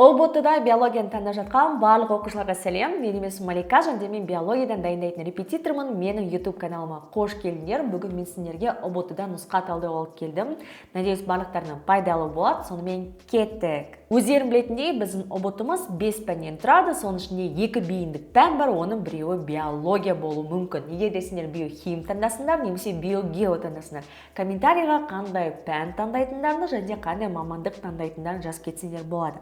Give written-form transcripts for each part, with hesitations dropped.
ұбт-да биологияны таңдап жатқан барлық оқушыларға сәлем. Менің есімім Малика, және мен биологиядан дайындайтын репетитормын. Менің YouTube каналыма қош келдіңдер. Бүгін мен сіздерге ұбт-да нұсқа талдау алып келдім. Надеюсь, барлықтарына пайдалы болады. Сонымен кеттік. Өздерің білетіндей, біздің ұбт-ымыз 5 пәннен тұрады. Соның ішінде 2 бейіндік пән бар, оның біреуі биология болуы мүмкін. Егер де сендер биохим таңдасыңдар, немесе биогео таңдасыңдар, комментарийға қандай пән таңдайтындарны және қандай мамандық таңдайтындарын жазып кетсеңдер болады.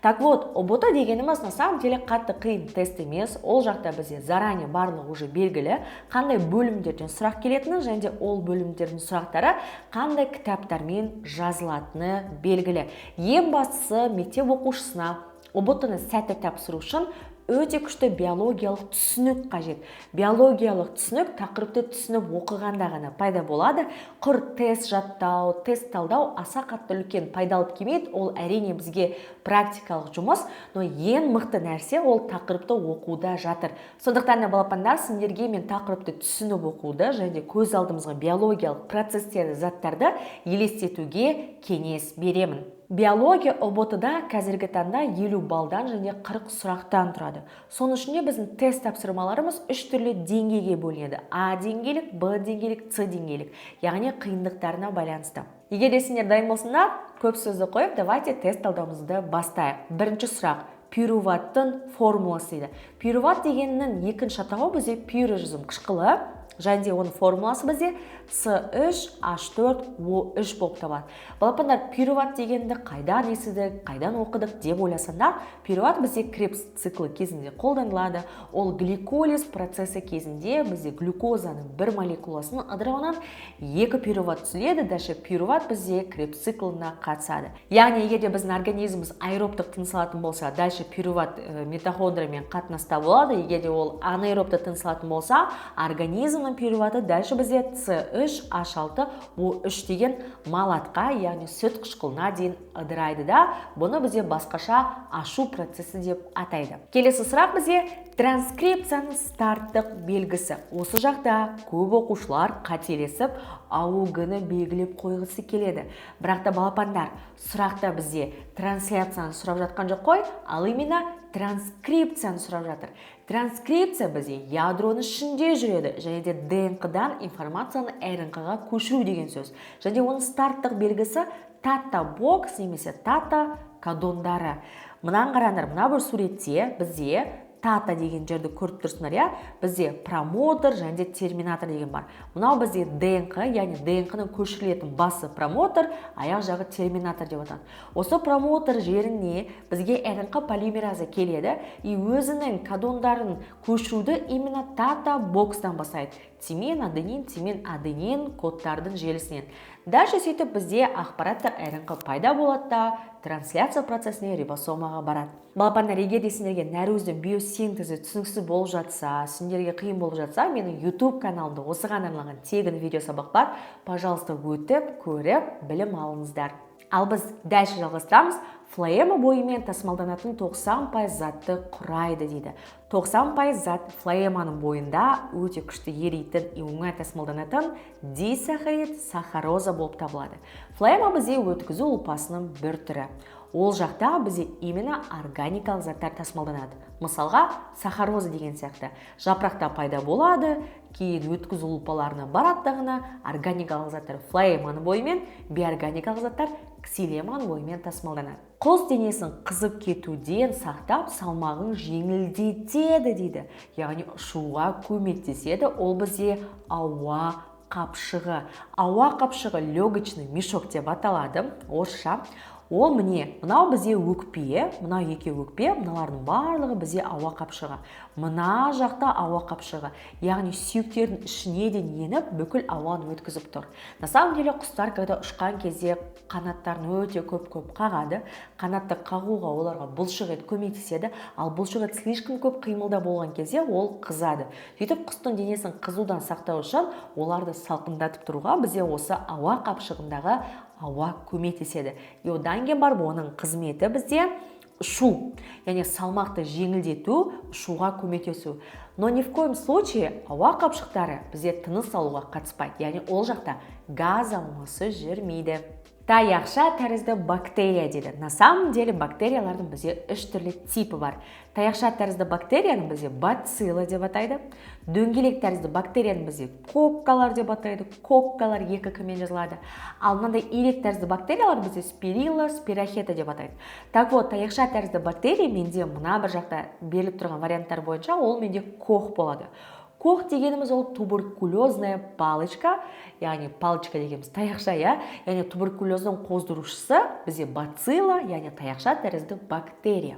Так вот, ұбт дегеніміз на самом деле қатты қиын тест емес. Ол жақта бізде заранее барлығы уже белгілі, қандай бөлімдерден сұрақ келетіні және де ол бөлімдердің сұрақтары қандай кітаптармен жазылатыны белгілі. Ең бастысы мектеп оқушысына ұбт-ны сәтті тапсыру үшін өте күшті биологиялық түсінік қажет. Биологиялық түсінік тақырыпты түсініп оқығанда ғана пайда болады. Құр тест жаттау, тест талдау аса қатты үлкен пайдалып келмейді. Ол әрине бізге практикалық жұмыс, но ең мықты нәрсе ол тақырыпты оқуда жатыр. Сондықтан балапандар, сендерге мен тақырыпты түсініп оқуды және көз алдымызға биологиялық процестерді, заттарды елестетуге кеңес беремін. Биология ұбт-да қазіргі таңда 50 балдан және 40 сұрақтан тұрады. Соның ішінде біздің тест тапсырмаларымыз 3 түрлі деңгейге бөлінеді. А деңгейлік, Б деңгейлік, С деңгейлік. Яғни қиындықтарына байланысты. Егер де сендер дайын болсыңдар, көп сөзді қойып, давайте тест талдауымызды бастайық. Бірінші сұрақ. Пируваттың формуласы дейді. Пируват дегеннің екінші атауы бізде пирожизм қышқылы. Және де оның формуласы бізде С3H4O3 болып табылады. Балапандар, пируват дегенді қайдан естідік, қайдан оқыдық деп ойласаңдар, пируват бізде Кребс циклы кезінде қолданылады. Ол гликолиз процесі кезінде бізде глюкозаның бір молекуласының ыдырауынан 2 пируват түзіледі. Дальше пируват бізде Кребс циклына қатысады. Яғни, егер де біздің организміміз аэробтық тыныс алатын болса, дальше пируват митохондриямен қатынаста болады. Егер де ол анаэробты тыныс алатын болса, организмнің пируваты дальше бізде С3H6O3 деген малатқа, яғни сүт қышқылына дейін ыдырайды да, бұны бізде басқаша ашу процесі деп атайды. Келесі сұрақ бізде транскрипцияның старттық белгісі. Осы жақта көп оқушылар қателесіп, АУГ-ны белгілеп қойғысы келеді. Бірақ та балапандар, сұрақта бізде трансляцияны сұрап жатқан жоқ қой, ал именно транскрипцияны сұрап жатыр. Транскрипция бізде ядроның ішінде жүреді, және де ДНК-дан информацияны РНК-ға көшіру деген сөз. Және оның старттық белгісі тата-бокс немесе тата-кодондары. Мұнан қараңдар, мына бір суретте бізде тата деген жерді көріп тұрсыңдар, я? Бізде промотор және де терминатор деген бар. Мынау бізде ДНК, яғни ДНК-ның көшірілетін басы промотор, аяқ жағы терминатор деп аталады. Осы промотор жеріне бізге РНК полимераза келеді, и өзінің кодондарын көшіруді именно тата бокстан бастайды. Тимен, аденин кодтардың желісінен. Дальше сөйтіп бізде ақпараттық РНК пайда болады да, трансляция процесіне рибосомаға барады. Балапандар, егер де сендерге нәрөздің биосинтезі түсініксіз болып жатса, сендерге қиын болып жатса, менің YouTube каналымда осыған арналған тегін видео сабақ бар. Пожалуйста, өтіп, көріп, білім алыңыздар. Ал біз дальше жалғастырамыз. Флоема бойымен тасымалданатын 90% затты құрайды дейді. 90% зат флоеманың бойында өте күшті еритін и оңай тасымалданатын дисахарид сахароза болып табылады. Флоема бізде өткізу ұлпасының бір түрі. Ол жақта бізде именно органикалық заттар тасымалданады. Мысалға, сахароза деген сияқты жапырақта пайда болады, кейін өткізу ұлпаларына бараттағына органикалық заттар флоеманың бойымен, биорганикалық заттар ксилеманың бойымен тасымалданады. Құс денесін қызып кетуден сақтап, салмағын жеңілдетеді дейді. Яғни ұшуға көмектеседі. Ол бізде ауа қапшығы. Ауа қапшығы легочный мешок деп аталады. Орысша. Ол мынау бізде өкпе, мынау екі өкпе, мыналардың барлығы бізде ауа қапшығы. Мына жақта ауа қапшығы, яғни сүйектердің ішіне де еніп, бүкіл ауаны өткізіп тұр. На самом деле құстар, когда ұшқан кезде қанаттарын өте көп қағады. Қанатты қағуға оларға бұлшық ет көмектеседі, ал бұлшық ет слишком көп қимылда болған кезде ол қызады. Сөйтіп құстың денесін қызудан сақтау үшін оларды салқындатып тұруға бізде осы ауа қапшығындағы ауа көмектеседі. И одан кейін барып оның қызметі бізде ұшу, яғни салмақты жеңілдету, ұшуға көмектесу. Но ни в коем случае ауа қапшықтары бізде тыныс алуға қатыспайды. Яғни ол жақта газ алмасы жүрмейді. Таяқша тәрізді бактерия дейді. На самом деле бактериялардың бізде 3 түрлі типі бар. Таяқша тәрізді бактерияны бізде бацилла деп атайды. Дөңгелек тәрізді бактерияны бізде коккалар деп атайды. Коккалар 2 кімен жазылады. Ал мынандай ирек тәрізді бактериялар бізде спирилла, спирохета деп атайды. Так вот, таяқша тәрізді бактерия менде мына бір жақта беріліп тұрған варианттар бойынша ол менде кох болады. Кох дегеніміз ол туберкулезная палочка, яғни палочка дегеніміз таяқша, яғни туберкулездің қоздырушысы бізде бацилла, яғни таяқша тәрізді бактерия.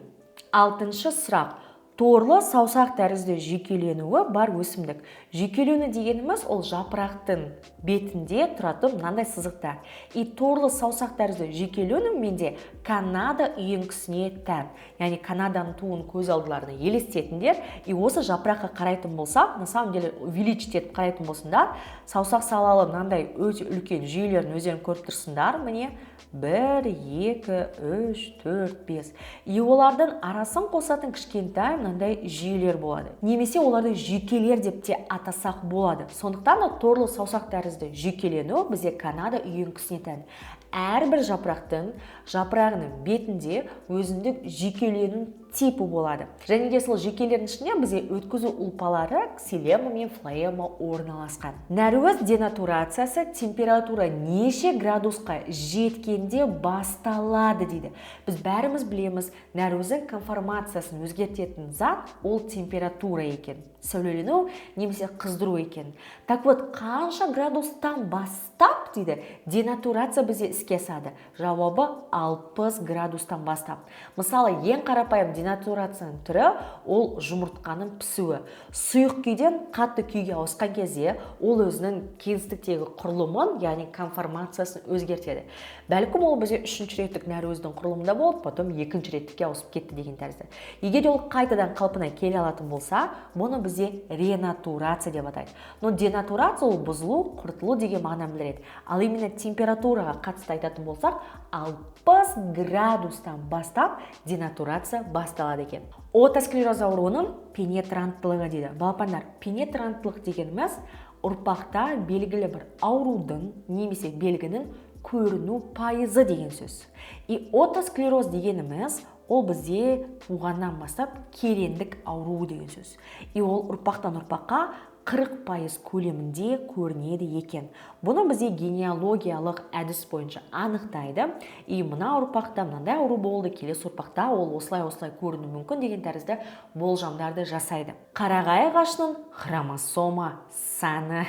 6-шы сұрақ. Торлы саусақ тәрізді жүйкеленуі бар өсімдік. Жүйкелену дегеніміз ол жапырақтың бетінде тұратын мынандай сызықтар. И торлы саусақ тәрізді жүйкелену менде Канада үйеңкісіне тән. Яғни Канаданың туын көз алдыларына елестетіңдер. И осы жапыраққа қарайтын болсақ, на самом деле увеличить етіп қарайтын болсындар, саусақ салалы мынандай өте үлкен жүйелерін өздерін көріп тұрсыңдар. Міне 1, 2, 3, 4, 5. И олардың арасын қосатын кішкентай мынандай жүйелер болады. Немесе оларды жүйкелер деп те атасақ болады. Сондықтан торлы саусақ тәрізді жүйкелену бізде Канада үйеңкісіне тән. Әрбір жапырағының бетінде өзіндік жүйкелену типі болады. Және де сол жүйкелердің ішінде бізде өткізу ұлпалары ксилема мен флоема орналасқан. Нәруыз денатурациясы температура неше градусқа жеткенде басталады дейді. Біз бәріміз білеміз, нәруіздің конформациясын өзгертетін зат ол температура екен. Сәулелену немесе қыздыру екен. Так вот, қанша градустан бастап дейді, денатурация бізде іске асады. Жауабы 60 градустан бастап. Мысалы, ең қарапайым денатурацияның түрі ол жұмыртқаның пісуі. Сұйық күйден қатты күйге ауысқан кезде ол өзінің кеңістіктегі құрылымын, яғни конформациясын өзгертеді. Бәлкім ол бізде 3-ші реттік нәруіздің құрылымында болды, потом 2-ші реттікке ауысып кетті деген тәрізді. Егер ол қайтадан қалпына келе алатын болса, мұны бізде ренатурация деп атайды. Но денатурация ол бұзылу, құртылу деген мағынаны білдіреді. Ал именно температураға қатысты айтатын болсақ, 60 градустан бастап денатурация басталады екен. Отосклероз ауруының пенетранттылығы дейді. Балапандар, пенетранттылық дегеніміз ұрпақта белгілі бір аурудың немесе белгінің көріну пайызы деген сөз. И отосклероз дегеніміз ол бізде туғаннан бастап керендік ауру деген сөз. И ол ұрпақтан ұрпаққа 40% көлемінде көрінеді екен. Бұны бізде генеалогиялық әдіс бойынша анықтайды. И мына ұрпақта мынандай ауру болды, келесі ұрпақта ол осылай көріну мүмкін деген тәрізді болжамдарды жасайды. Қарағай ағашының хромосома саны.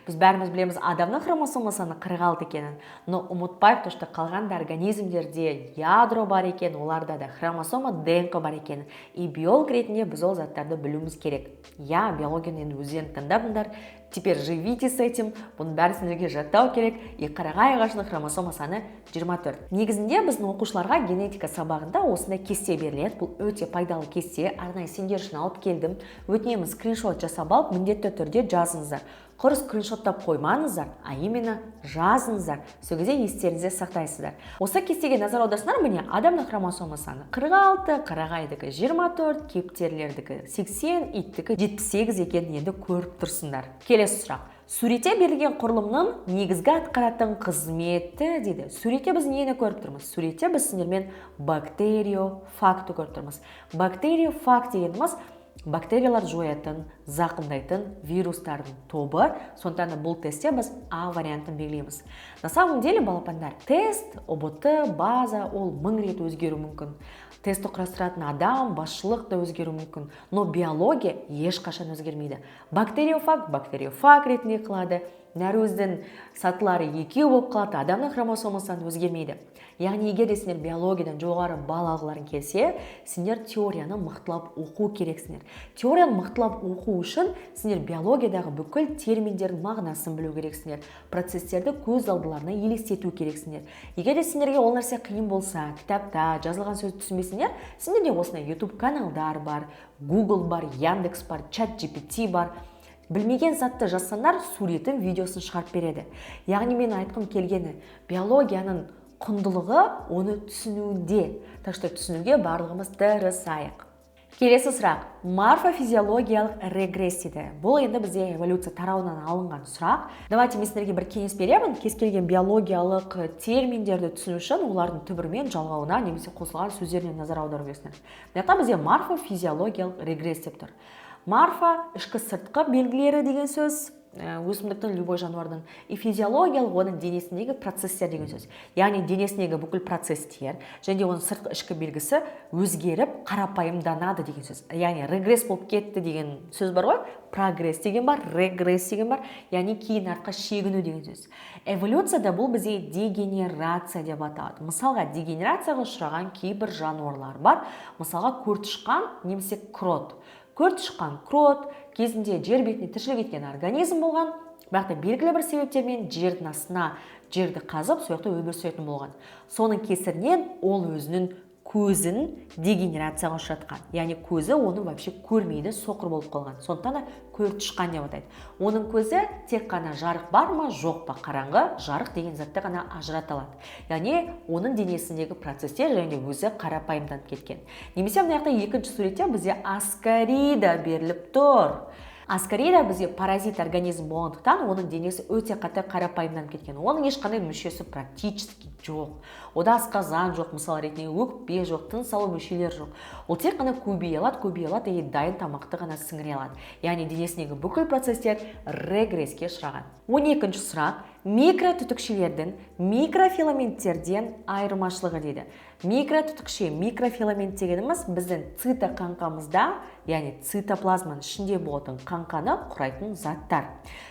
Біз бәріміз білеміз, адамның хромосома саны 46 екенін. Но ұмытпайық, что қалған организмдерде ядро бар екен, оларда да хромосома ДНК бар екен. И биолог ретінде біз ол заттарды білуіміз керек. Биологияны өздерін тыңдадыңдар. Теперь живите с этим. Бұның бәрі сендерге жаттау керек. И қарағай ағашының хромосома саны 24. Негізінде біздің оқушыларға генетика сабағында осындай кесте беріледі. Бұл өте пайдалы кесте. Арнайы сендер үшін алып келдім. Өтінемін, скриншот жасап алып, міндетті түрде жазыңыздар. Құр скриншоттап қоймаңыздар, а именно жазыңыздар. Сол кезде естеріңізде сақтайсыздар. Осы кестеге назар аударсаңдар, міне адамның хромосома саны 46, қарағайдікі 24, кептерлердікі 80, иттікі 78 екенін енді көріп тұрсыңдар. Келесі сұрақ. Суретте берілген құрылымның негізгі атқаратын қызметі дейді. Суретте біз нені көріп тұрмыз? Суретте біз сендермен бактериофагты көріп тұрмыз. Бактериофаг дегеніміз бактериялар жоятын, зақымдайтын вирустардың тобы. Сондықтан бұл тестте біз А вариантын белгілейміз. На самом деле, балапандар, тест, ОБТ, база, ол 1000 рет өзгеру мүмкін. Тестті құрастыратын адам, басшылық да өзгеру мүмкін. Но биология ешқашан өзгермейді. Бактериофаг ретінде қылады. Нәруіздің сатылары 2 болып қалады, адамның хромосомасынан өзгермейді. Яғни егер де сендер биологиядан жоғары бал алғыларың келсе, сендер теорияны мықтылап оқу керексіңдер. Теорияны мықтылап оқу үшін сендер биологиядағы бүкіл терминдердің мағынасын білу керексіңдер. Процесстерді көз алдыларына елестету керексіңдер. Егер де сендерге ол нәрсе қиын болса, кітапта жазылған сөз түсінбесіңдер, сендерде осындай YouTube каналдар бар, Google бар, Яндекс бар, ChatGPT бар. Білмеген затты жазсаңдар, суретін, видеосын шығарып береді. Яғни мен айтқым келгені, биологияның құндылығы оны түсінуінде. Так что түсінуге барлығымыз тырысайық. Келесі сұрақ. Морфофизиологиялық регресс дейді. Бұл енді бізде эволюция тарауынан алынған сұрақ. Давайте мен сіздерге бір кеңес беремін. Кез келген биологиялық терминдерді түсіну үшін олардың түбірімен жалғауына немесе қосылған сөздеріне назар аудару керексіздер. Мына бізде морфофизиологиялық регресс деп тұр. Морфо ішкі сыртқы белгілері деген сөз, өсімдіктің любой жануардың, и физиологиялық оның денесіндегі процесстер деген сөз. Яғни денесіндегі бүкіл процесстер және оның сыртқы ішкі белгісі өзгеріп қарапайымданады деген сөз. Яғни регресс болып кетті деген сөз бар ғой, прогресс деген бар, регресс деген бар, яғни кейін артқа шегіну деген сөз. Эволюцияда бұл бізде дегенерация деп аталады. Мысалға, дегенерацияға ұшыраған кейбір жануарлар бар. Мысалға, көртышқан немесе крот. Көртышқан крот кезінде жер бетінде тіршілік еткен организм болған, бірақ белгілі бір себептермен жердің астына жерді қазып, сол жақта өмір сүретін болған. Соның кесірінен ол өзінің көзін дегенерацияға ұшыратқан. Яғни көзі оны вообще көрмейді, соқыр болып қалған. Сондықтан да көртышқан деп атайды. Оның көзі тек қана жарық бар ма, жоқ па, қараңғы, жарық деген затты ғана ажырата алады. Яғни оның денесіндегі процестер және өзі қарапайымданып кеткен. Немесе мына жақта екінші суретте бізде аскарида беріліп тұр. Аскарида бізде паразит организм болғандықтан оның денесі өте қатты қарапайымданып кеткен. Оның ешқандай мүшесі практически жоқ. Ода асқазан жоқ, мысалы ретінде өкпе жоқ, тыныс алу мүшелері жоқ. Ол тек қана көбейе алады и дайын тамақты ғана сіңіре алады. Яғни денесіндегі бүкіл процестер регресске ұшыраған. 12-ші сұрақ. Микротүтікшелердің микрофиламенттерден айырмашылығы дейді. Микротүтікше, микрофиламент дегеніміз біздің цитоқаңқамызда, яғни цитоплазманың ішінде болатын қаңқаны құрайтын заттар.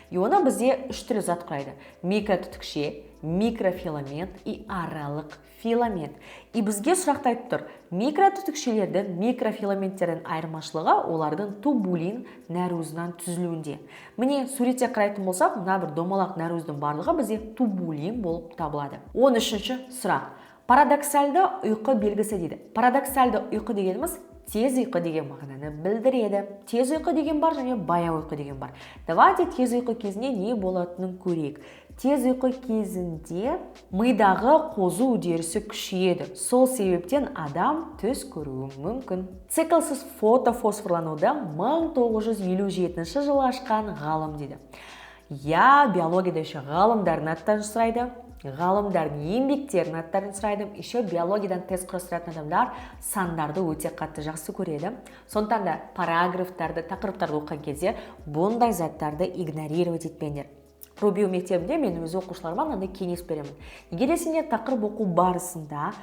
И оны бізде 3 түрлі зат құрайды. Микротүтікше, микрофиламент и аралық филамент. И бізге сұрақта айтып тұр. Микротүтікшелердің микрофиламенттердің айырмашылығы олардың тубулин нәруызынан түзілуінде. Міне суретте қарайтын болсақ, мына бір домалақ нәруыздың барлығы бізде тубулин болып табылады. 13-ші сұрақ. Парадоксальды ұйқы белгісі дейді. Парадоксальды ұйқы дегеніміз тез ұйқы деген мағынаны білдіреді. Тез ұйқы деген бар және баяу ұйқы деген бар. Давайте тез ұйқы кезінде не болатынын көрейік. Тез ұйқы кезінде мидағы қозу үдерісі күшейеді. Сол себептен адам түс көруі мүмкін. Циклсыз фотофосфорлануды 1957 жылы ашқан ғалым дейді. Биологияда еще ғалымдардың аттарын сұрайды. Ғалымдардың еңбектерінің аттарын сұрайды. Еще биологиядан тест құрастыратын адамдар сандарды өте қатты жақсы көреді. Сондықтан да параграфтарды, тақырыптарды оқыған кезде бұндай заттарды игнорировать етпеңдер. Пробио мектебінде мен өз оқушыларыма мынандай кеңес беремін. Егер сендер тақырып оқу барысында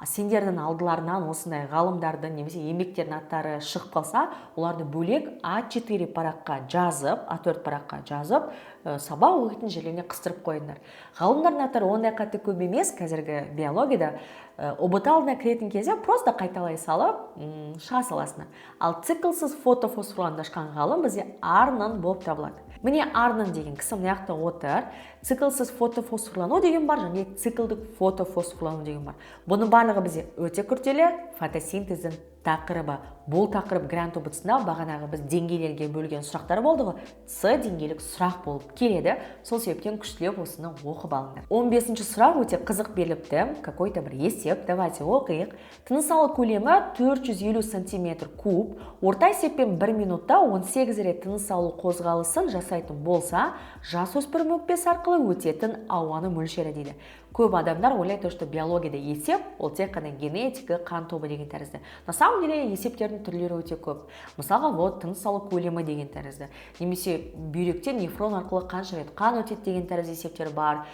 сендердің алдыларынан осындай ғалымдардың немесе еңбектердің аттары шығып қалса, оларды бөлек А4 параққа жазып, А4 параққа жазып, сабақ оқитын жерлеріне қыстырып қойыңдар. Ғалымдардың аттары ондай қатты көп емес, қазіргі биологияда ОБТ алдына кіретін кезде просто қайталай салып, шыға саласына. Ал циклсыз фотофосфорлануды ашқан ғалым бізде Арнон болып табылады. Міне Арнон деген кісі мына жақта отыр. Циклсыз фотофосфорлану деген бар, және циклдік фотофосфорлану деген бар. Бұның барлығы бізде өте күрделі фотосинтездің тақырыбы. Бұл тақырып грант ұбытысында бағанағы біз деңгейлерге бөлген сұрақтар болды ғой. С деңгейлік сұрақ болып келеді. Сол себептен күштілеп осыны оқып алыңдар. 15-ші сұрақ өте қызық беріліпті. Какой-то бір есеп. Давайте оқиық. Тыныс алу көлемі 450 см куб. Орта есеппен 1 минутта 18 рет тыныс алу қозғалысын жасайтын болса, жасөспірім өкпесі арқылы өтетін ауаны мөлшері дейді. Көп адамдар ойлайды, что биологияда есеп, ол тек қана генетика, қан тобы деген тәрізді. На самом деле есептердің түрлері өте көп. Мысалға, тыныс алу көлемі деген тәрізді. Немесе бүйректен нефрон арқылы қанша рет қан өтеді деген тәрізді есептер бар.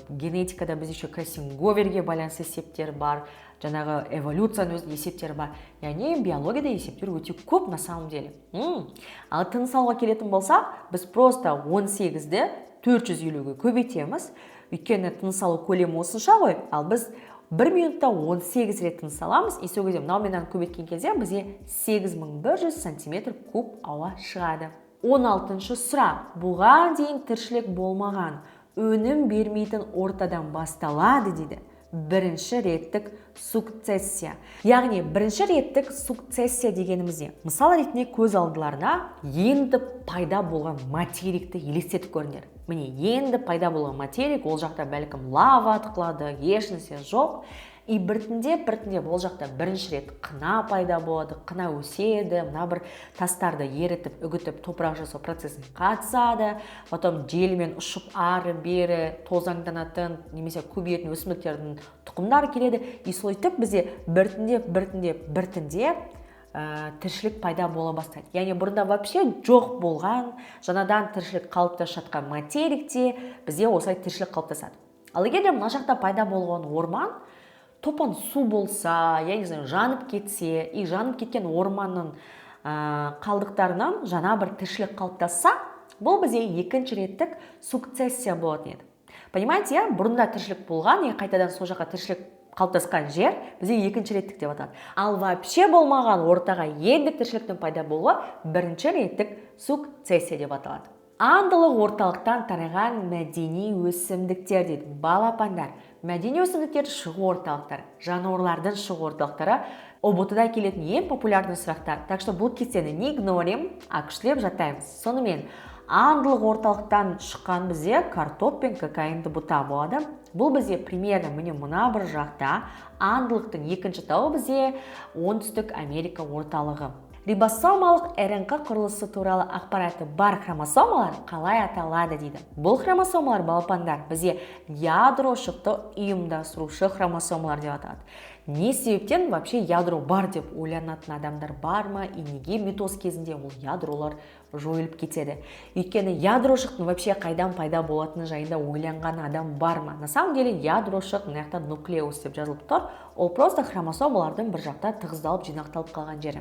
Генетикада біз еще Кассинговерге байланысты есептер бар. Жаңағы эволюцияның өзінің есептері бар. Яғни биологияда есептер өте көп на самом деле. Ал тыныс алуға келетін болсақ, біз просто 18-ді 450-ге көбейтеміз. Өйткені тыныс алу көлемі осынша ғой, ал біз 1 минутта 18 рет тыныс аламыз, и сол кезде мынауменен көбейткен кезде бізде 8100 см куб ауа шығады. 16-шы сұрақ. Бұған дейін тіршілік болмаған, өнім бермейтін ортадан басталады дейді. Бірінші реттік сукцессия. Яғни бірінші реттік сукцессия дегенімізде, мысал ретінде көз алдыларына енді пайда болған материкті елестетіп көріңдер. Міне, енді пайда болған материк, ол жақта бәлкім лава атқылады, ешнәрсе жоқ. И біртіндеп ол жақта бірінші рет қына пайда болады, қына өседі, мына бір тастарды ерітіп, үгітіп, топырақ жасау процесіне қатысады, потом желмен ұшып ары-бері тозаңданатын немесе көбейетін өсімдіктердің тұқымдары келеді. И сөйтіп бізде біртіндеп тіршілік пайда бола бастайды. Яғни бұрында вообще жоқ болған, жаңадан тіршілік қалыптасып жатқан материкте бізде осылай тіршілік қалыптасады. Ал егер де мына жақта пайда болған орман топан су болса, я не знаю, жанып кетсе, и жанып кеткен орманның қалдықтарынан жаңа бір тіршілік қалыптасса, бұл бізде екінші реттік сукцессия болатын еді. Понимаете, бұрында тіршілік болған, и қайтадан сол жаққа тіршілік қалыптасқан жер бізде екінші реттік деп аталады. Ал вообще болмаған ортаға енді тіршіліктің пайда болуы бірінші реттік сукцессия деп аталады. Андылық орталықтан тараған мәдени өсімдіктер дейді. Балапандар. Мәдени өсімдіктер шығу орталықтары, жануарлардың шығу орталықтары ұбт-да келетін ең популярный сұрақтар. Так что бұл кестені не игнорим, а күштілеп жаттаймыз. Сонымен андылық орталықтан шыққан бізде картоп пен кокаинді бұта болады. Бұл бізде примерно міне мына бір жақта, андылықтың екінші тауы бізде Оңтүстік Америка орталығы. Рибосомалық РНК құрылысы туралы ақпараты бар хромосомалар қалай аталады дейді. Бұл хромосомалар, балапандар, бізде ядро шықты ұйымдастырушы хромосомалар деп аталады. Не себептен вообще ядро бар деп ойланатын адамдар бар ма, и неге митоз кезінде ол ядролар жойылып кетеді? Өйткені ядрошықтың вообще қайдан пайда болатыны жайында ойланған адам бар ма? На самом деле ядрошық мына жақта нуклеус деп жазылып тұр. Ол просто хромосомалардың бір жақта тығыздалып жинақталып қалған жері.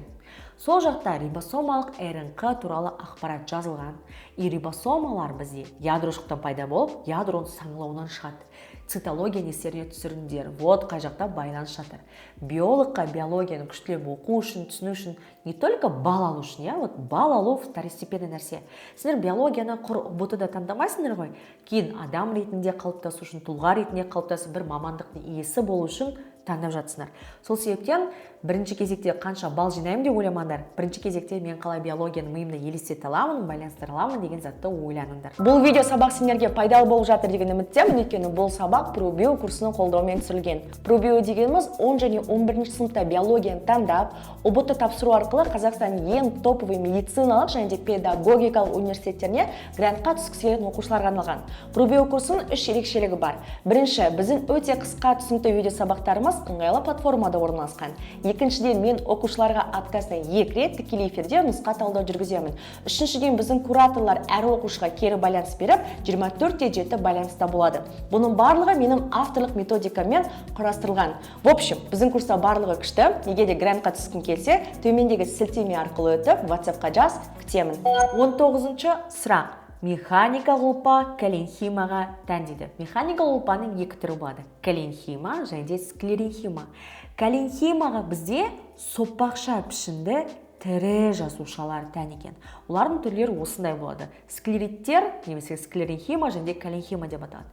Сол жақта рибосомалық РНК туралы ақпарат жазылған. И рибосомалар бізде ядрошықтан пайда болып, ядроның саңылауынан шығады. Цитология естеріне түсіріңдер. Вот қай жақта байланыс жатыр. Биологқа биологияны күштілеп оқу үшін, түсіну үшін не только бал алу үшін, вот бал алу второстепенный нәрсе. Сендер биологияны құр ұбт-да таңдамайсыңдар ғой. Кейін адам ретінде қалыптасу үшін, тұлға ретінде қалыптасып бір мамандықтың иесі болу үшін таңдап жатсыңдар. Сол себептен бірінші кезекте қанша бал жинаймын деп ойламаңдар. Бірінші кезекте мен қалай биологияны миымда елестете аламын, байланыстыра аламын деген затты ойланыңдар. Бұл видео сабақ сендерге пайдалы болып жатыр деген үміттемін, өйткені бұл сабақ ProBio курсының қолдауымен түсірілген. ProBio дегеніміз 10 және 11 сыныпта биологияны таңдап, ұбт тапсыру арқылы Қазақстанның ең топовый медициналық және педагогикалық университеттеріне грантқа түскісі келетін оқушыларға арналған. ProBio курсының 3 ерекшелігі бар. Бірінші, біздің өте қысқа түсінікті видео сабақтарымыз ыңғайлы платформада орналасқан. Екіншіден, мен оқушыларға аптасына 2 рет тікелей эфирде нұсқа талдау жүргіземін. Үшіншіден, біздің кураторлар әр оқушыға кері байланыс беріп, 24/7 байланыста болады. Бұның барлығы менің авторлық методикаммен құрастырылған. В общем, біздің курста барлығы күшті. Егер де грантқа түскің келсе, төмендегі сілтеме арқылы өтіп, WhatsApp-қа жаз, күтемін. 19-шы сұрақ. Механика ғұлпа каленхимаға тән дейді. Механика ғұлпаның екі түрі болады. Каленхима және склеренхима. Каленхимаға бізде сопақша пішінді тірі жасушалар тән екен. Олардың түрлері осындай болады. Склериттер, немесе склеренхима және каленхима деп аталады.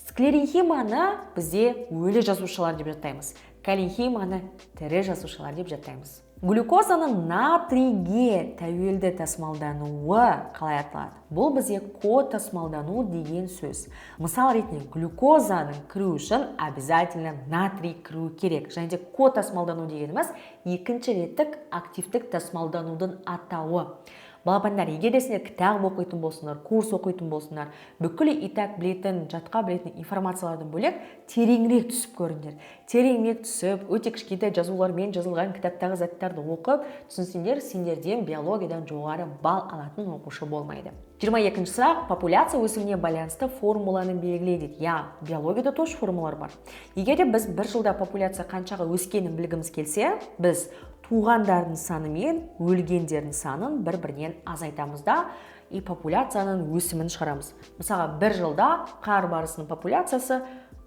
Склеренхиманы бізде өлі жасушалар деп жаттаймыз. Каленхиманы тірі жасушалар деп жаттаймыз. Глюкозаның натрийге тәуелді тасымалдануы қалай аталады? Бұл бізде котасымалдану деген сөз. Мысал ретінде глюкозаның кіру үшін обязательно натрий кіру керек. Және де котасымалдану дегеніміз екінші реттік активтік тасымалданудың атауы. Балапандар, егер де сендер кітап оқитын болсыңдар, курс оқитын болсыңдар, бүкіл итак білетін, жатқа білетін информациялардан бөлек тереңірек түсіп көріңдер. Тереңірек түсіп, өте кішкентай жазулармен жазылған кітаптағы заттарды оқып, түсінсеңдер, сендерден биологиядан жоғары бал алатын оқушы болмайды. 22-ші сұрақ, популяция өсіміне байланысты формуланы белгілейді. Биологияда тоже формулалар бар. Егер де біз бір жылда популяция қаншаға өскенін білгіміз келсе, біз туғандардың саны мен өлгендердің санын бір-бірінен азайтамыз да, и популяцияның өсімін шығарамыз. Мысалға, бір жылда қар барысының популяциясы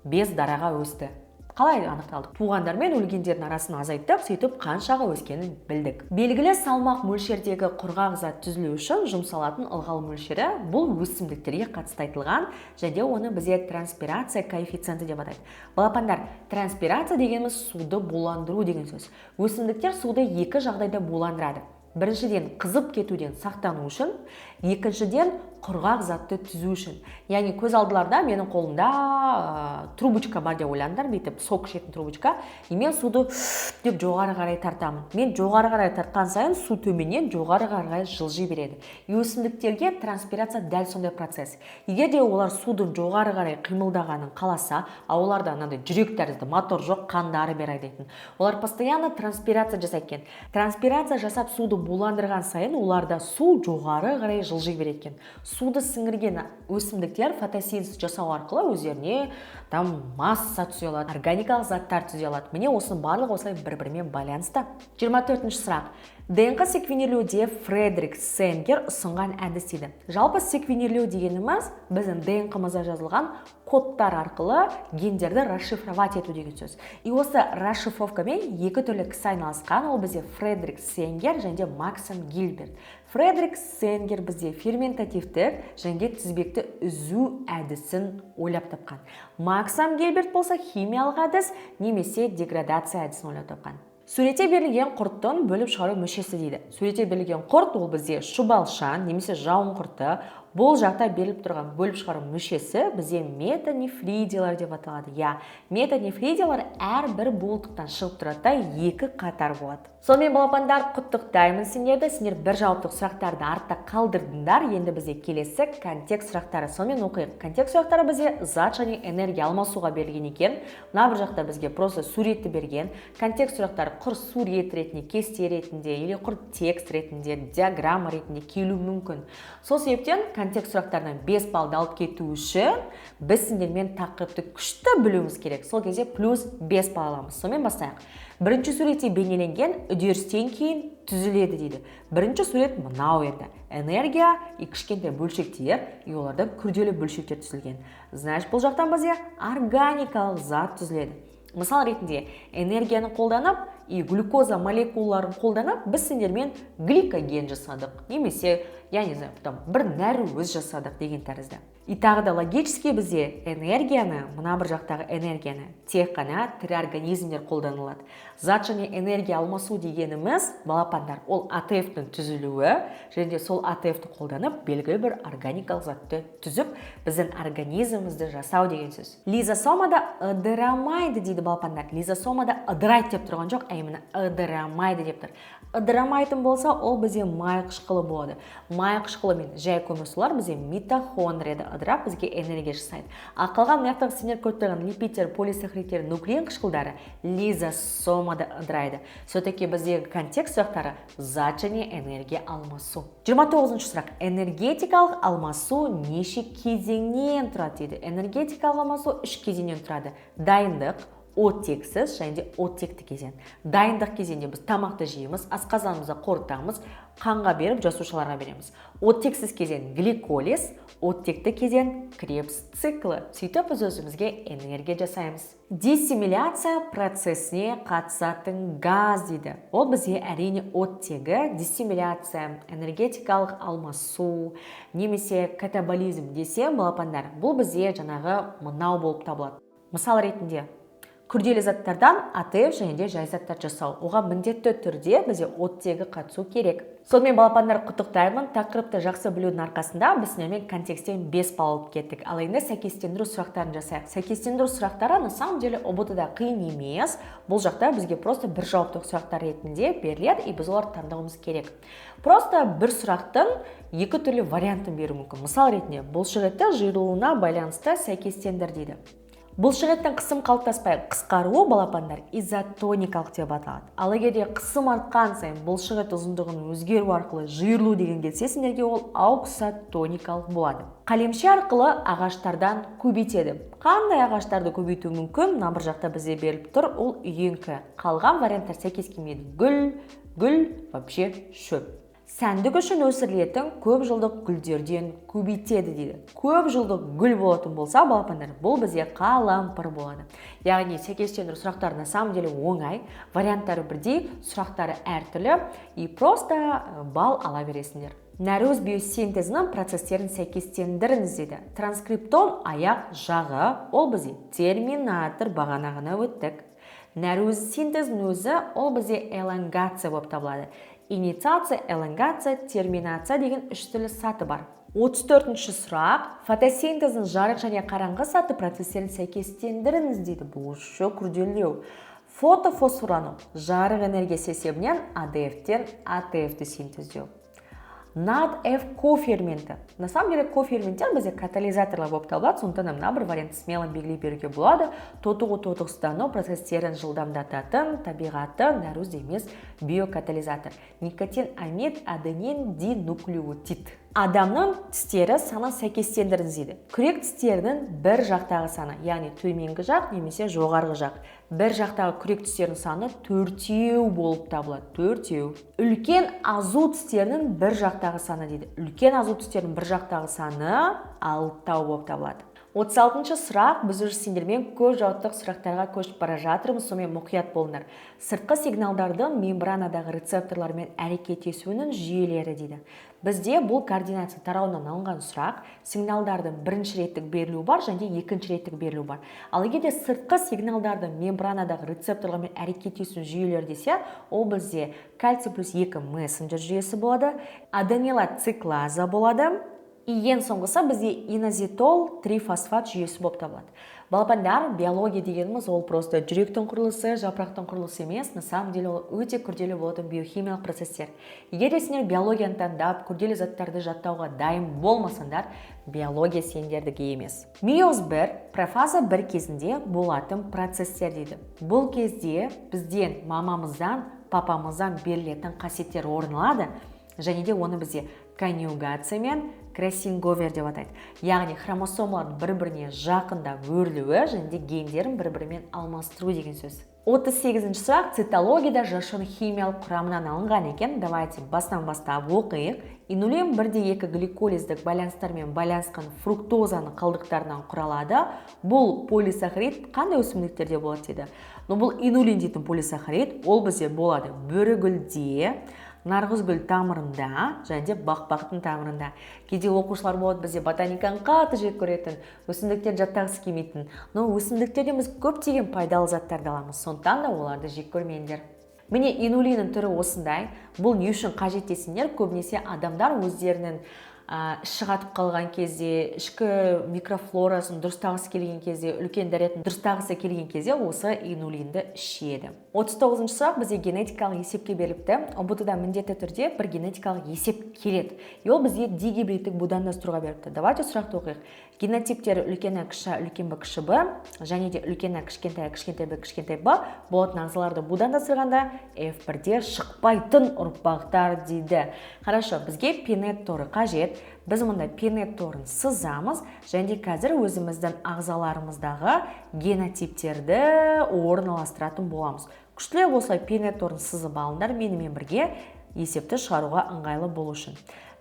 5 дараға өсті. Қалай анықталды? Туғандар мен өлгендердің арасын азайттып, сөйтіп қаншаға өскенін білдік. Белгілі салмақ мөлшердегі құрғақ зат түзілу үшін жұмсалатын ылғал мөлшері бұл өсімдіктерге қатысты айтылған, және оны бізде транспирация коэффициенті деп атайды. Балапандар, транспирация дегеніміз суды буландыру деген сөз. Өсімдіктер суды екі жағдайда буландырады. Біріншіден, қызып кетуден сақтану үшін, екіншіден, құрғақ затты түзу үшін. Яғни көз алдыларда менің қолымда трубочка бар деп ойлаңдар, бүйтіп сок ішетін трубочка. Мен суды деп жоғары қарай тартамын. Мен жоғары қарай тартқан сайын су төменнен жоғары қарай жылжи береді. Өсімдіктерге транспирация дәл сондай процесс. Егер де олар судың жоғары қарай қимылдағанын қаласа, оларда мынандай жүрек тәрізді мотор жоқ, қандары бері айдайтын. Олар постоянно транспирация жасайтын. Транспирация жасап суды буландырған сайын оларда су жоғары қарай жылжи береді. Суды сіңірген өсімдіктер фотосинтез жасау арқылы өздеріне масса түзе алады, органикалық заттар түзе алады. Міне осының барлығы осылай бір-бірімен байланысты. 24-ші сұрақ. ДНК секвенирлеуде Фредерик Сенгер ұсынған әдіс дейді. Жалпы секвенирлеу дегеніміз біздің ДНК-мызда жазылған кодтар арқылы гендерді расшифровать ету деген сөз. И осы расшифровкамен екі түрлі кісі айналысқан, ол бізде Фредерик Сенгер және Максим Гильберт. Фредерик Сенгер бізде ферментативтік және тізбекті үзу әдісін ойлап тапқан. Максим Гильберт болса химиялық әдіс немесе деградация әдісін ойлап тапқан. Суретте берілген құрттың бөліп шығару мүшесі дейді. Суретте берілген құрт ол бізде шұбалшан немесе жауын құрты. Бұл жақта беріліп тұрған бөліп шығару мүшесі бізде метанефридиялар деп аталады. Метанефридиялар әрбір буылтықтан шығып тұрады, екі қатар болады. Сонымен балапандар, құттықтаймын сендерді. Сендер бір жауаптық сұрақтарды артта қалдырдыңдар. Енді бізде келесі контекст сұрақтары. Сонымен оқиық. Контекст сұрақтары бізде зат және энергия алмасуға берілген екен. Мына бір жақта бізге просто суретті берген. Контекст сұрақтары құр сурет ретінде, кесте ретінде, или құр текст ретінде, диаграмма ретінде келуі мүмкін. Сол себептен контекст сұрақтарынан 5 балды алып кету үшін біз сендермен тақырыпты күшті білуіміз керек. Сол кезде плюс 5 бал аламыз. Сонымен бастайық. Бірінші суретте бейнеленген үдерістен кейін түзіледі дейді. Бірінші сурет мынау еді. Энергия и кішкентай бөлшектер, и олардан күрделі бөлшектер түзілген. Значит, бұл жақтан бізде органикалық зат түзіледі. Мысал ретінде энергияны қолданып и глюкоза молекулаларын қолданып біз сендермен гликоген жасадық. Немесе, я не знаю, бір нәруыз жасадық деген тәрізді. И тағы да логически бізде энергияны, мына бір жақтағы энергияны тек қана тірі организмдер қолданылады. Зат және энергия алмасу дегеніміз, балапандар, ол АТФ-тің түзілуі, және сол АТФ-ті қолданып белгілі бір органикалық затты түзіп, біздің организмімізді жасау деген сөз. Лизосомада ыдырамайды дейді балапандар. Лизосомада ыдырайды деп тұрған жоқ, именно ыдырамайды деп тұр. Ыдырамайтын болса, ол бізде май қышқылы болады. Май қышқылы мен жай көмірсулар бізде митохондрияда ыдырап бізге энергия жасайды. Қалған мынаяқтағы сендер көріп тұрған липидтер, полисахаридтер, нуклеин қышқылдары лизосомада ыдырайды. Все-таки біздегі контекст сұрақтары зат және энергия алмасу. 29-ші сұрақ. Энергетикалық алмасу неше кезеңнен тұрады дейді. Энергетикалық алмасу 3 кезеңнен тұрады. Дайындық, оттексіз және оттекті кезең. Дайындық кезеңде біз тамақты жейміз, асқазанымызда қорытамыз, қанға беріп жасушаларға береміз. Оттексіз кезең гликолиз, оттекті кезең кребс циклы. Сөйтіп біз өзімізге энергия жасаймыз. Диссимиляция процесіне қатысатын газ дейді. Ол бізге әрине оттегі, диссимиляция, энергетикалық алмасу, немесе катаболизм десе, балапандар, бұл бізге жаңағы мынау болып табылады. Мысал ретінде күрделі заттардан АТФ және де жай заттар жасау. Оған міндетті түрде бізде оттегі қатысу керек. Сонымен балапандар, құттықтаймын. Тақырыпты жақсы білудің арқасында біз сендермен контексттен 5 балл алып кеттік. Ал енді сәйкестендіру сұрақтарын жасайық. Сәйкестендіру сұрақтары на самом деле ұбт-да қиын емес. Бұл жақта бізге просто бір жауаптық сұрақтар ретінде беріледі, и біз оларды таңдауымыз керек. Просто бір сұрақтың екі түрлі вариантын беру мүмкін. Мысал ретінде, бұлшықетті жиырылуына байланысты сәйкестендір дейді. Бұлшықеттің қысым қалыптаспай қысқаруы балапандар изотоникалық деп аталады. Ал егер де қысым артқан сайын бұлшықет ұзындығының өзгеру арқылы жиырылу деген келсе, сендерге ол ауксотоникалық болады. Қалемше арқылы ағаштардан көбейтеді. Қандай ағаштарды көбейту мүмкін? Мына бір жақта бізде беріліп тұр, ол үйеңкі. Қалған варианттар сәйкес келмейді. Гүл, вообще шөп. Сәндік үшін өсірілетін көп жылдық гүлдерден көбейтеді дейді. Көп жылдық гүл болатын болса, балапандар, бұл бізде қалампыр болады. Яғни сәйкестендіру сұрақтары на самом деле оңай, варианттары бірдей, сұрақтары әртүрлі, и просто бал ала бересіңдер. Нәруыз биосинтезінің процестерін сәйкестендіріңіз дейді. Транскриптон аяқ жағы, ол бізде терминатор бағанағына өттік. Нәруіз синтезінің өзі ол бізде элонгация болып табылады. инициация, элонгация, терминация деген 3 түрлі саты бар. 34-ші сұрақ, фотосинтездің жарық және қараңғы саты процестерін сәйкестендіріңіз дейді. Бұл үші күрделеу. Фотофосфорлану жарық энергиясы есебінен АДФ-тен АТФ-ті синтездеу. NADF коферменті. На самом деле коферменттер бізде катализаторлар болып табылады, сондықтан мына бір вариантты смело белгілей беруге болады. Тотығу тотықсыздану процестерін жылдамдататын табиғаты нәруз емес биокатализатор. Никотин, амид, аденин, динуклеотид. Адамның тістері саны сәйкестендіріңіз дейді. Күрек тістерінің бір жақтағы саны, яғни төменгі жақ немесе жоғарғы жақ. Бір жақтағы күрек тістерінің саны 4 болып табылады. 4. Үлкен азу тістерінің бір жақтағы саны дейді. Үлкен азу тістерінің бір жақтағы саны 6 болып табылады. 36-шы сұрақ, біз уже сендермен көз жауаптық сұрақтарға көшіп бара жатырмыз, сонымен мұқият болыңдар. Сыртқы сигналдардың мембранадағы рецепторлармен әрекеттесуінің жүйелері дейді. Бізде бұл координация тарауынан алынған сұрақ, сигналдардың бірінші реттік берілуі бар және екінші реттік берілуі бар. Ал егер де сыртқы сигналдардың мембранадағы рецепторлармен әрекеттесу жүйелері десе, ол бізде кальций плюс 2 мессенджер жүйесі болады, аденила циклаза болады. Ең соңғысы бізде инозитол трифосфат жүйесі болып табылады. Балапандар, биология дегеніміз ол просто жүректің құрылысы, жапырақтың құрылысы емес, на самом деле ол өте күрделі болатын биохимиялық процестер. Егер де сендер биологияны таңдап, күрделі заттарды жаттауға дайын болмасаңдар, биология сендердікі емес. Мейоз 1, профаза 1 кезінде болатын процестер дейді. Бұл кезде бізден мамамыздан, папамыздан берілетін қасиеттер орын алады, және де оны бізде конъюгация мен кроссинговер деп атайды. Яғни хромосомалардың бір-біріне жақында өрілуі және де гендерін бір-бірімен алмастыру деген сөз. 38-ші сұрақ, цитологияда жашының химиялық құрамынан алынған екен. Давайте бастан бастап оқиық. Инулин 1,2 гликолиздік байланыстармен байланысқан фруктозаның қалдықтарынан құралады. Бұл полисахарид қандай өсімдіктерде болады деді? Бұл инулин дейтін полисахарид, ол бізде болады бүрігүлде, нарғызгүл тамырында және де бақбақтың тамырында. Кейде оқушылар болады бізде ботаниканы қатты жек көретін, өсімдіктер жаттағысы келмейтін. Но өсімдіктерден біз көптеген пайдалы заттарды аламыз, сондықтан да оларды жек көрмеңдер. Міне инулиннің түрі осындай. Бұл не үшін қажет десеңдер, көбінесе адамдар өздерінің іші қатып қалған кезде, ішкі микрофлорасын дұрыстағысы келген кезде, үлкен дәретін дұрыстағысы келген кезде осы инулинді ішеді. 39-ші сұрақ бізде генетикалық есепке беріліпті. ОБТ-да міндетті түрде бір генетикалық есеп келеді. Ол бізге дигибридтік будандастыруға беріпті. Давайте сұрақты оқиық. Генотиптері үлкен А, кіші А, үлкен Б, кіші Б, және де үлкен А, кішкентай А, кішкентай Б, кішкентай Б болатын ағзаларды будандастырғанда F1-де шықпайтын ұрпақтар дейді. Хорошо, бізге пинет торы қажет. Біз мұнда пинет торын сызамыз, және қазір өзіміздің ағзаларымыздағы генотиптерді орналастыратын боламыз. Күштілер болса пинет торын сызып алыңдар, менімен бірге есепті шығаруға ыңғайлы болу үшін.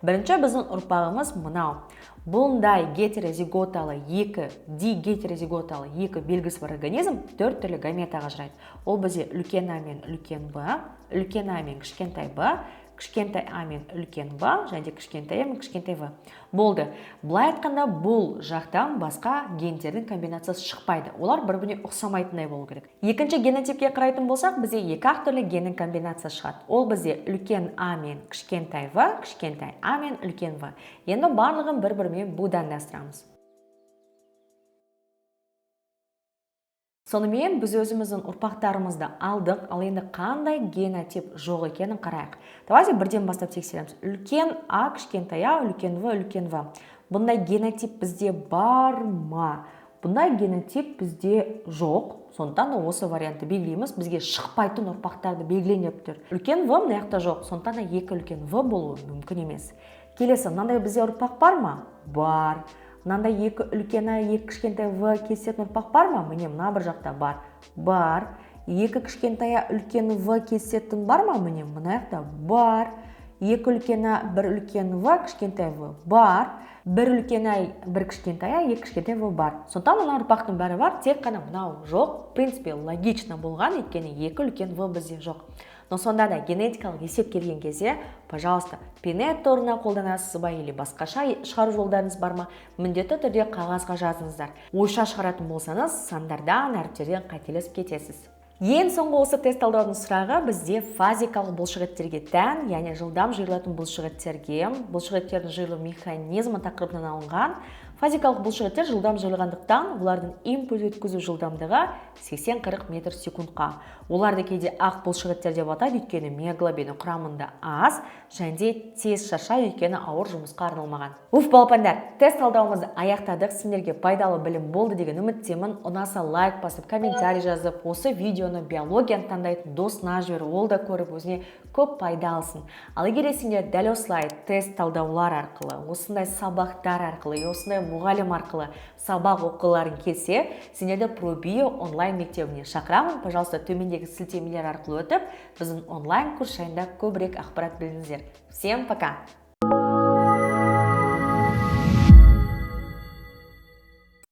Бірінші біздің ұрпағымыз мынау. Бұндай гетерозиготалы дигетерозиготалы екі белгісі бар организм 4 түрлі гаметаға ажырайды. Ол бізде үлкен А мен үлкен Б, үлкен А мен кішкентай Б, кішкентай А мен үлкен В, және кішкентай А мен кішкентай В. Болды. Бұлай айтқанда бұл жақтан басқа гендердің комбинациясы шықпайды. Олар бір-біріне ұқсамайтындай болу керек. Екінші генотипке қарайтын болсақ, бізде екі-ақ түрлі геннің комбинациясы шығады. Ол бізде үлкен А мен кішкентай В, кішкентай А мен үлкен В. Енді барлығын бір-бірімен будандастырамыз. Сонымен біз өзіміздің ұрпақтарымызды алдық, ал енді қандай генотип жоқ екенін қарайық. Давайте бірден бастап тексереміз. Үлкен А, кішкентай А, үлкен В, үлкен В. Бұндай генотип бізде бар ма? Бұндай генотип бізде жоқ. Сондықтан осы вариантты белгілейміз. Бізге шықпайтын ұрпақтарды белгіленіп тұр. Үлкен В мына жақта жоқ. Сондықтан екі үлкен В болуы мүмкін емес. Келесі, мынандай бізде ұрпақ бар ма? Бар. Мынандай екі үлкен А, екі кішкентай В kesетін ұрпақ бар ма? Міне мына бір жақта бар. Бар. Екі кішкентай А, үлкен В kesетін бар ма? Міне мына жақта бар. Екі үлкен А, бір үлкен В, кішкентай В бар. Бір үлкен А, бір кішкентай А, екі кішкентай В бар. Сондықтан мына ұрпақтың бәрі бар, тек қана мынау жоқ. В принципе, логично болған, өйткені екі үлкен В бізде жоқ. Но сонда да генетикалық есеп келген кезде, пожалуйста, пинет торына қолданасыз ба или басқаша шығару жолдарыңыз бар ма? Міндетті түрде қағазға жазыңыздар. Ойша шығаратын болсаңыз, сандардан, әріптерден қателесіп кетесіз. Ең соңғы осы тест талдаудың сұрағы бізде фазикалық бұлшықеттерге тән, яғни жылдам жиырылатын бұлшықеттердің жиырылу механизмі тақырыбынан алынған. Фазикалық бұлшықеттер жылдам жиырылғандықтан, олардың импульс өткізу жылдамдығы 80-40 метр секундқа. Оларды кейде ақ бұлшықеттер деп атайды, өйткені миоглобині құрамында аз, және тез шаршайды, өйткені ауыр жұмысқа арналмаған. Балапандар, тест талдауымызды аяқтадық. Сендерге пайдалы білім болды деген үміттемін. Ұнаса лайк басып, комментарий жазып, осы видеоны биологияны таңдайтын досына жібер, ол да көріп өзіне көп пайда алсын. Ал егер сендер дәл осылай тест талдаулар арқылы, осындай сабақтар арқылы, осындай мұғалім арқылы сабақ оқуларың келсе, сендерді ProBio онлайн мектебіне шақырамын. Пожалуйста, төмендегі сілтемелер арқылы өтіп, біздің онлайн курс жайында көбірек ақпарат біліңіздер. Всем пока!